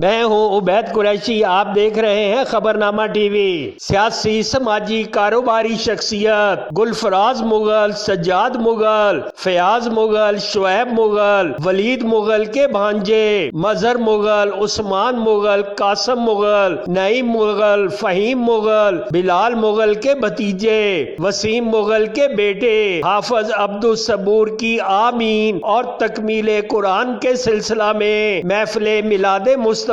میں ہوں عبید قریشی، آپ دیکھ رہے ہیں خبرنامہ ٹی وی۔ سیاسی، سماجی، کاروباری شخصیت گلفراز مغل، سجاد مغل، فیاض مغل، شعیب مغل، ولید مغل کے بھانجے، مظہر مغل، عثمان مغل، قاسم مغل، نعیم مغل، فہیم مغل، بلال مغل کے بھتیجے، وسیم مغل کے بیٹے، حافظ عبد الصبور کی آمین اور تکمیل قرآن کے سلسلہ میں محفل میلاد مصطفیٰ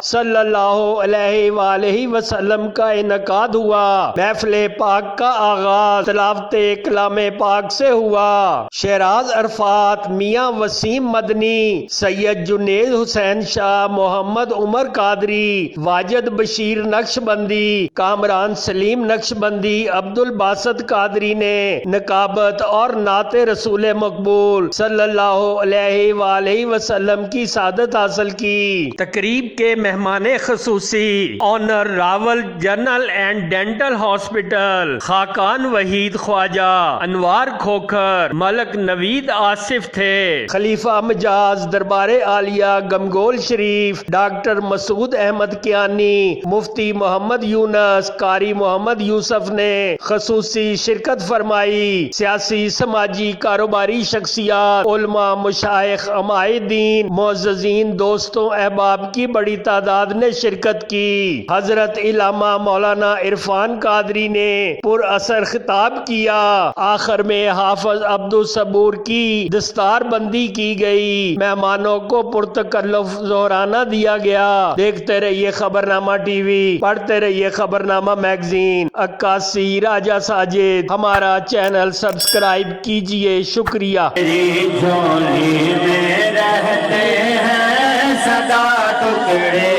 صلی اللہ علیہ وآلہ وسلم کا انعقاد ہوا۔ محفل پاک کا آغاز تلاوت کلام پاک سے ہوا۔ شہراز عرفات، میاں وسیم مدنی، سید جنید حسین شاہ، محمد عمر قادری، واجد بشیر نقشبندی، کامران سلیم نقشبندی، عبد الباسط قادری نے نقابت اور نعت رسول مقبول صلی اللہ علیہ وآلہ وسلم کی سعادت حاصل کی۔ تقریب کے مہمان خصوصی honour Rawal general and dental hospital Khaqan Waheed Khawaja Anwar Khokhar, Malik Naveed Asif تھے۔ خلیفہ مجاز دربار عالیہ گمگول شریف ڈاکٹر مسعود احمد کیانی، مفتی محمد یونس، قاری محمد یوسف نے خصوصی شرکت فرمائی۔ سیاسی، سماجی، کاروباری شخصیات، علماء، مشائخ، عمائد دین، معززین، دوستوں، احباب کی بڑی تعداد نے شرکت کی۔ حضرت علامہ مولانا عرفان قادری نے پر اثر خطاب کیا۔ آخر میں حافظ عبد الصبور کی دستار بندی کی گئی۔ مہمانوں کو پرتکلف ظہرانہ دیا گیا۔ دیکھتے رہیے خبرنامہ ٹی وی، پڑھتے رہیے خبرنامہ میگزین۔ عکاسی راجہ ساجد، ہمارا چینل سبسکرائب کیجئے، شکریہ۔ میری جھولی میں رہتے ہیں سدا ٹکڑے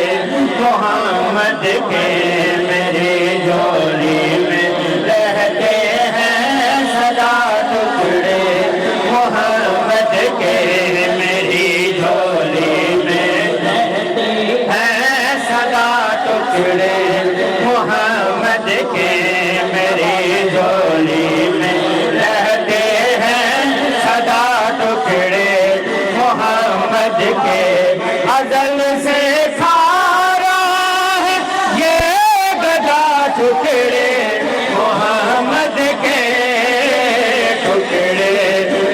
محمد کے، میری جھولی میں رہتے ہیں سدا ٹکڑے محمد کے، میری جھولی میں رہتے ہیں سدا ٹکڑے محمد کے، میری جھولی میں رہتے ہیں سدا ٹکڑے محمد کے۔ ازل سے کھارا ہے یہ گدا ٹکڑے محمد کے، ٹکڑے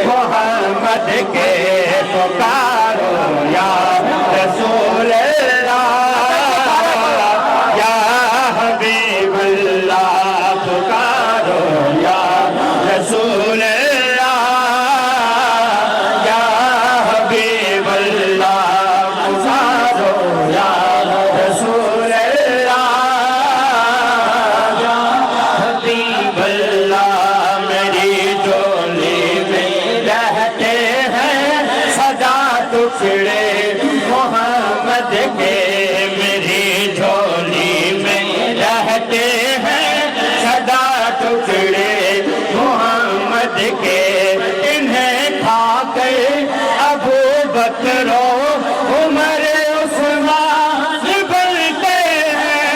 محمد کے، پکارو یا رسول اللہ یا حبیب اللہ، پکارو یا رسول اللہ یا حبیب اللہ، پکارو یا رسول اللہ یا حبیب اللہ۔ میری جھولی میں رہتے ہیں سدا ٹکڑے محمد کے، میری جھولی میں رہتے ہیں سدا ٹکڑے محمد کے۔ انہیں کھا کر ابو بکر و عمر عثمان بنتے ہیں،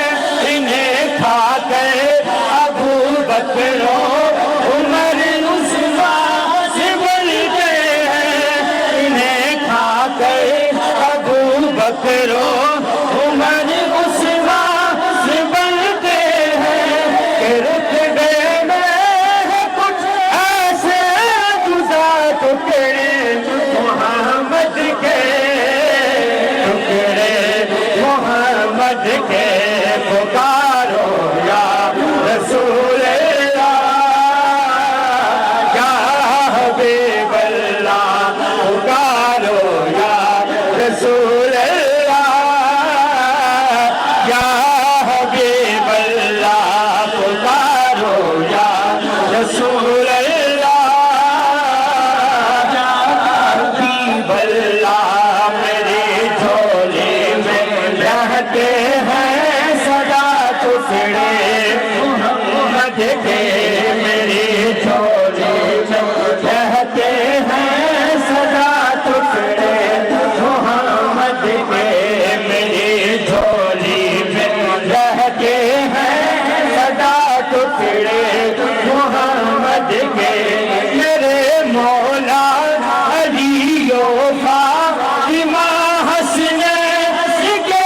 انہیں کھا کر ابو بکر و عمر عثمان بنتے ہیں، انہیں کھا کر ابو بکر و عمر عثمان بنتے ہیں، کہ رتبے میں ہے کچھ ایسے جدا ٹکڑے محمد کے، ٹکڑے محمد کے، پکارو یا رسول اللہ یا حبیب اللہ، پکارو یا رسول اللہ یا حبیب اللہ، پکارو یا رسول اللہ یا حبیب اللہ۔ میری جھولی میں رہتے ہیں سدا ٹکڑے محمد کے، میری جھولی میں رہتے ہیں سدا ٹکڑے محمد کے، میری جھولی میں رہتے ہیں سدا ٹکڑے محمد کے، میرے مولا علی و فاطمہ حسن کے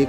1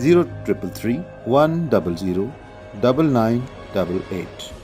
0333 100 9988।